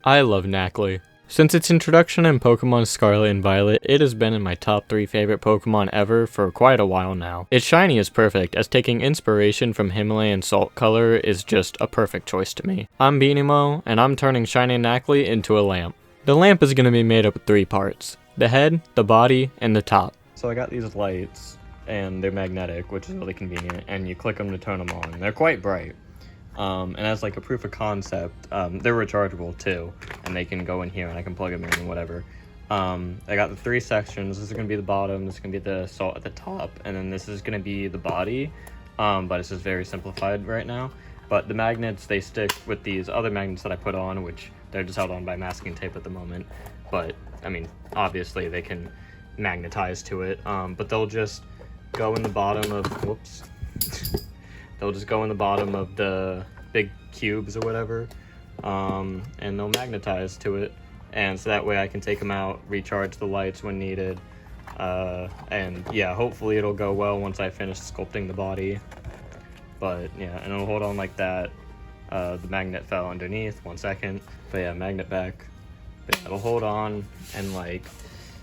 I love Nacli. Since its introduction in Pokemon Scarlet and Violet, it has been in my top 3 favorite Pokemon ever for quite a while now. Its shiny is perfect, as taking inspiration from Himalayan salt color is just a perfect choice to me. I'm Beanimo, and I'm turning Shiny Nacli into a lamp. The lamp is going to be made up of 3 parts: the head, the body, and the top. So I got these lights, and they're magnetic, which is really convenient, and you click them to turn them on. They're quite bright. And as like a proof of concept, they're rechargeable too, and they can go in here and I can plug them in and whatever. I got the 3 sections. This is going to be the bottom, this is going to be the salt at the top, and then this is going to be the body, but it's just very simplified right now. But the magnets, they stick with these other magnets that I put on, which they're just held on by masking tape at the moment. But, I mean, obviously they can magnetize to it, but they'll just go in the bottom of, whoops. They'll just go in the bottom of the big cubes or whatever, and they'll magnetize to it, and so that way I can take them out, recharge the lights when needed, and yeah, hopefully it'll go well once I finish sculpting the body. But yeah, and it'll hold on like that. The magnet fell underneath, 1 second, but yeah, magnet back. But yeah, it'll hold on, and like,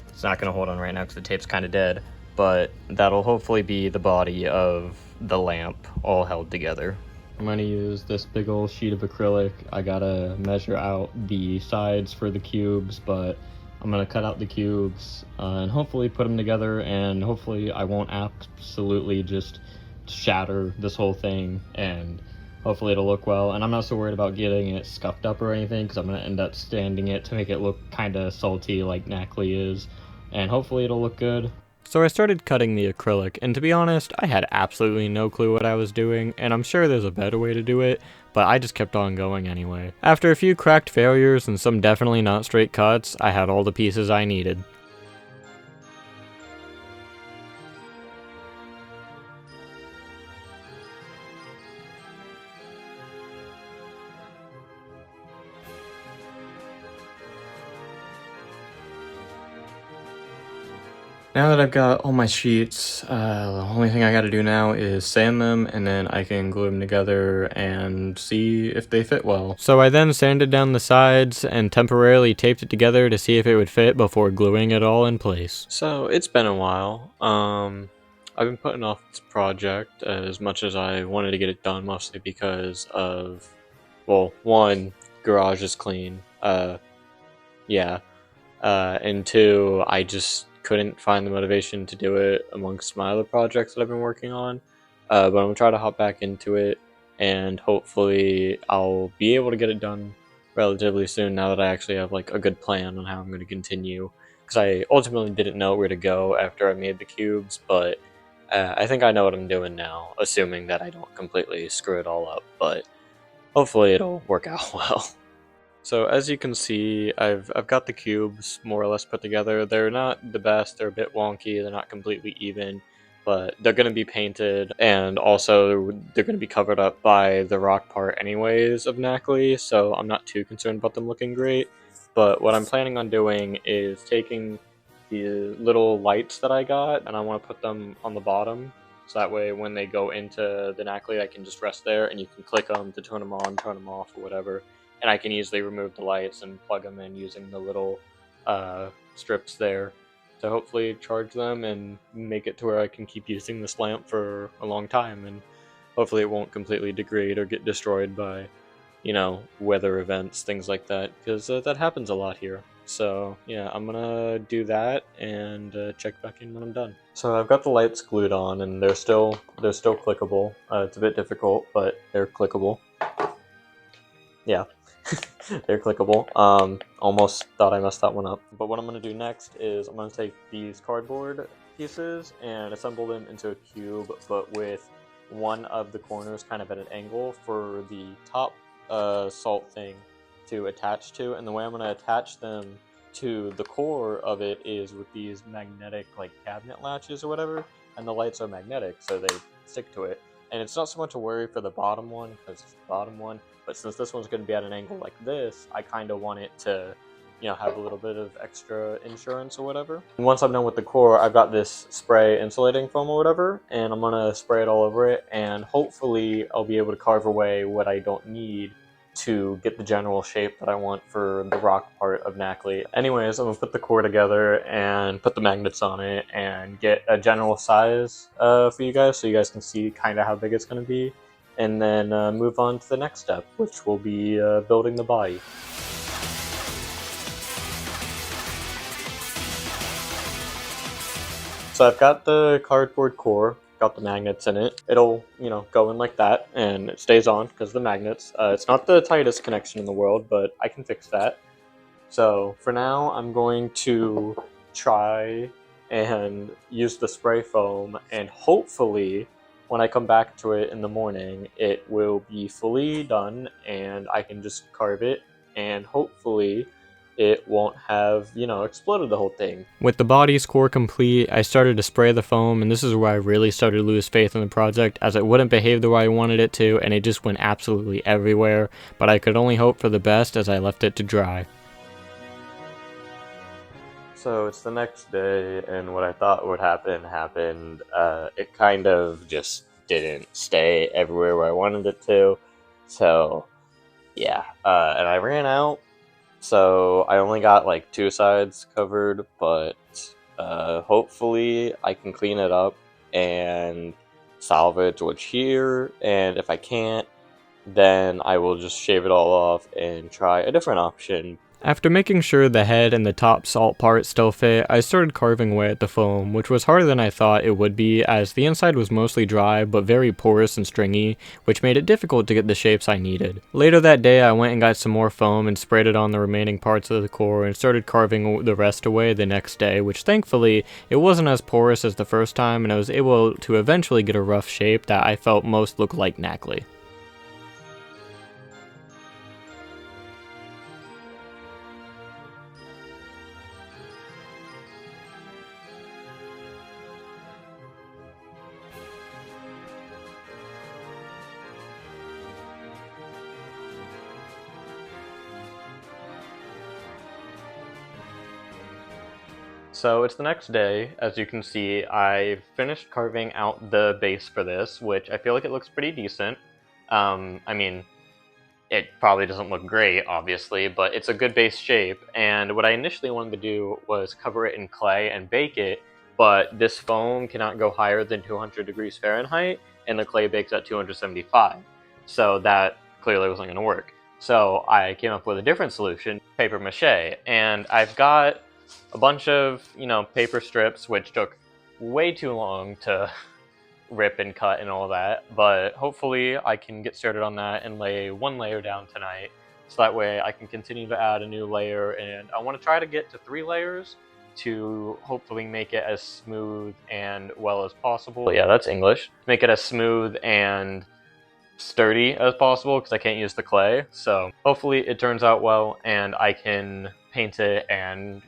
it's not gonna hold on right now because the tape's kind of dead, but that'll hopefully be the body of the lamp all held together. I'm going to use this big old sheet of acrylic. I gotta measure out the sides for the cubes, but I'm going to cut out the cubes and hopefully put them together, and hopefully I won't absolutely just shatter this whole thing, and hopefully it'll look well. And I'm not so worried about getting it scuffed up or anything, because I'm going to end up sanding it to make it look kind of salty like Nacli is, and hopefully it'll look good. So I started cutting the acrylic, and to be honest, I had absolutely no clue what I was doing, and I'm sure there's a better way to do it, but I just kept on going anyway. After a few cracked failures and some definitely not straight cuts, I had all the pieces I needed. Now that I've got all my sheets, the only thing I gotta do now is sand them, and then I can glue them together and see if they fit well. So I then sanded down the sides and temporarily taped it together to see if it would fit before gluing it all in place. So it's been a while. I've been putting off this project as much as I wanted to get it done, mostly because of, well, one, garage is clean, yeah, and 2, I just couldn't find the motivation to do it amongst my other projects that I've been working on, but I'm going to try to hop back into it, and hopefully I'll be able to get it done relatively soon now that I actually have like a good plan on how I'm going to continue, because I ultimately didn't know where to go after I made the cubes, but I think I know what I'm doing now, assuming that I don't completely screw it all up, but hopefully it'll work out well. So as you can see, I've got the cubes more or less put together. They're not the best, they're a bit wonky, they're not completely even, but they're going to be painted, and also they're going to be covered up by the rock part anyways of Nacli, so I'm not too concerned about them looking great. But what I'm planning on doing is taking the little lights that I got, and I want to put them on the bottom, so that way when they go into the Nacli I can just rest there, and you can click them to turn them on, turn them off, or whatever. And I can easily remove the lights and plug them in using the little strips there to hopefully charge them and make it to where I can keep using this lamp for a long time, and hopefully it won't completely degrade or get destroyed by, you know, weather events, things like that, because that happens a lot here. So yeah, I'm gonna do that and check back in when I'm done. So I've got the lights glued on, and they're still clickable. It's a bit difficult, but they're clickable. Yeah. They're clickable. Almost thought I messed that one up. But what I'm going to do next is I'm going to take these cardboard pieces and assemble them into a cube, but with one of the corners kind of at an angle for the top salt thing to attach to. And the way I'm going to attach them to the core of it is with these magnetic like cabinet latches or whatever, and the lights are magnetic, so they stick to it. And it's not so much a worry for the bottom one, because it's the bottom one, but since this one's going to be at an angle like this, I kind of want it to, you know, have a little bit of extra insurance or whatever. And once I'm done with the core, I've got this spray insulating foam or whatever, and I'm going to spray it all over it, and hopefully I'll be able to carve away what I don't need to get the general shape that I want for the rock part of Nacli. Anyways, I'm going to put the core together and put the magnets on it and get a general size for you guys so you guys can see kind of how big it's going to be. And then move on to the next step, which will be building the body. So I've got the cardboard core, got the magnets in it. It'll, go in like that, and it stays on because of the magnets. It's not the tightest connection in the world, but I can fix that. So for now, I'm going to try and use the spray foam, and hopefully when I come back to it in the morning, it will be fully done and I can just carve it, and hopefully it won't have, exploded the whole thing. With the body's core complete, I started to spray the foam, and this is where I really started to lose faith in the project, as it wouldn't behave the way I wanted it to, and it just went absolutely everywhere, but I could only hope for the best as I left it to dry. So it's the next day, and what I thought would happen happened. It kind of just didn't stay everywhere where I wanted it to, so yeah, and I ran out. So I only got like 2 sides covered, but hopefully I can clean it up and salvage what's here, and if I can't, then I will just shave it all off and try a different option. After making sure the head and the top salt part still fit, I started carving away at the foam, which was harder than I thought it would be, as the inside was mostly dry but very porous and stringy, which made it difficult to get the shapes I needed. Later that day, I went and got some more foam and sprayed it on the remaining parts of the core and started carving the rest away the next day, which thankfully, it wasn't as porous as the first time, and I was able to eventually get a rough shape that I felt most looked like Nacli. So it's the next day. As you can see, I've finished carving out the base for this, which I feel like it looks pretty decent. I mean, it probably doesn't look great, obviously, but it's a good base shape, and what I initially wanted to do was cover it in clay and bake it, but this foam cannot go higher than 200 degrees Fahrenheit, and the clay bakes at 275, so that clearly wasn't going to work. So I came up with a different solution, paper mache, and I've got a bunch of, paper strips, which took way too long to rip and cut and all that, but hopefully I can get started on that and lay 1 layer down tonight, so that way I can continue to add a new layer, and I want to try to get to 3 layers to hopefully make it as smooth and well as possible. Yeah, that's English. Make it as smooth and sturdy as possible, because I can't use the clay, so hopefully it turns out well and I can paint it and,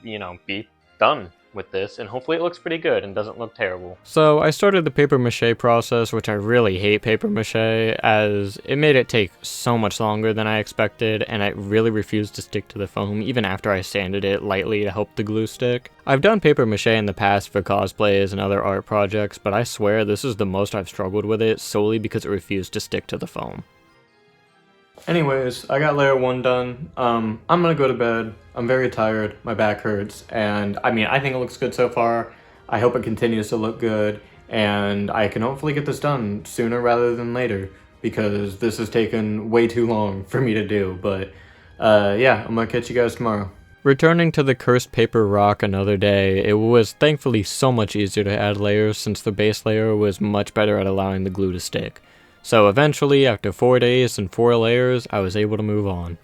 be done with this, and hopefully it looks pretty good and doesn't look terrible. So I started the paper mache process, which I really hate paper mache, as it made it take so much longer than I expected, and I really refused to stick to the foam even after I sanded it lightly to help the glue stick. I've done paper mache in the past for cosplays and other art projects, but I swear this is the most I've struggled with it, solely because it refused to stick to the foam. Anyways, I got layer 1 done. I'm gonna go to bed. I'm very tired, my back hurts, and I think it looks good so far. I hope it continues to look good, and I can hopefully get this done sooner rather than later, because this has taken way too long for me to do, but yeah, I'm gonna catch you guys tomorrow. Returning to the cursed paper rock another day, it was thankfully so much easier to add layers since the base layer was much better at allowing the glue to stick. So eventually, after 4 days and 4 layers, I was able to move on.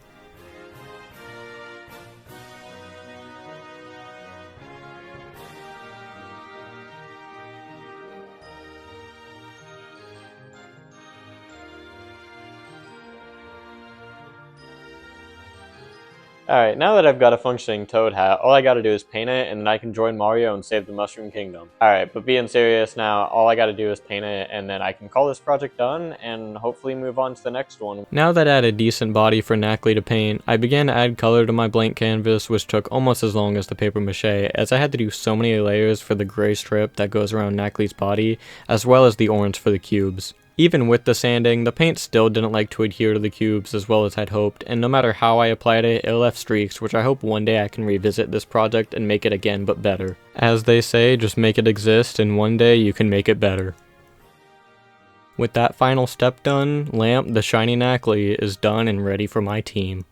Alright, now that I've got a functioning Toad hat, all I gotta do is paint it, and then I can join Mario and save the Mushroom Kingdom. Alright, but being serious now, all I gotta do is paint it, and then I can call this project done, and hopefully move on to the next one. Now that I had a decent body for Nacli to paint, I began to add color to my blank canvas, which took almost as long as the paper mache, as I had to do so many layers for the gray strip that goes around Nacli's body, as well as the orange for the cubes. Even with the sanding, the paint still didn't like to adhere to the cubes as well as I'd hoped, and no matter how I applied it, it left streaks, which I hope one day I can revisit this project and make it again but better. As they say, just make it exist and one day you can make it better. With that final step done, Lamp, the Shiny Nacli, is done and ready for my team.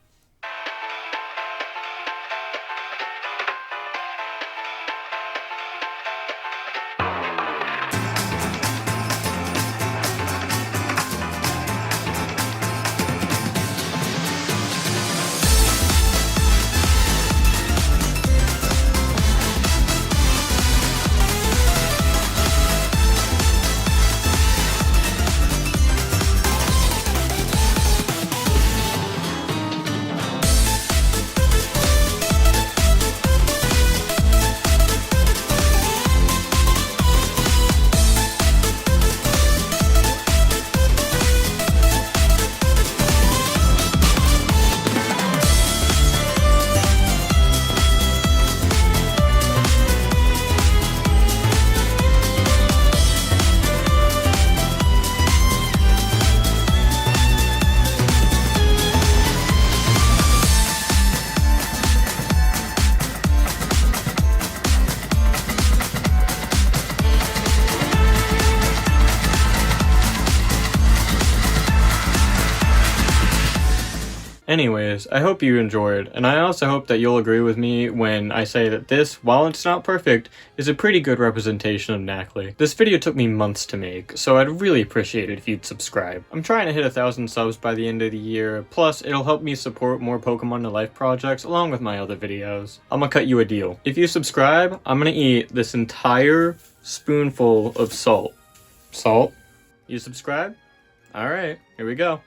Anyways, I hope you enjoyed, and I also hope that you'll agree with me when I say that this, while it's not perfect, is a pretty good representation of Nacli. This video took me months to make, so I'd really appreciate it if you'd subscribe. I'm trying to hit 1,000 subs by the end of the year, plus it'll help me support more Pokemon to Life projects along with my other videos. I'm gonna cut you a deal. If you subscribe, I'm gonna eat this entire spoonful of salt. Salt? You subscribe? Alright, here we go.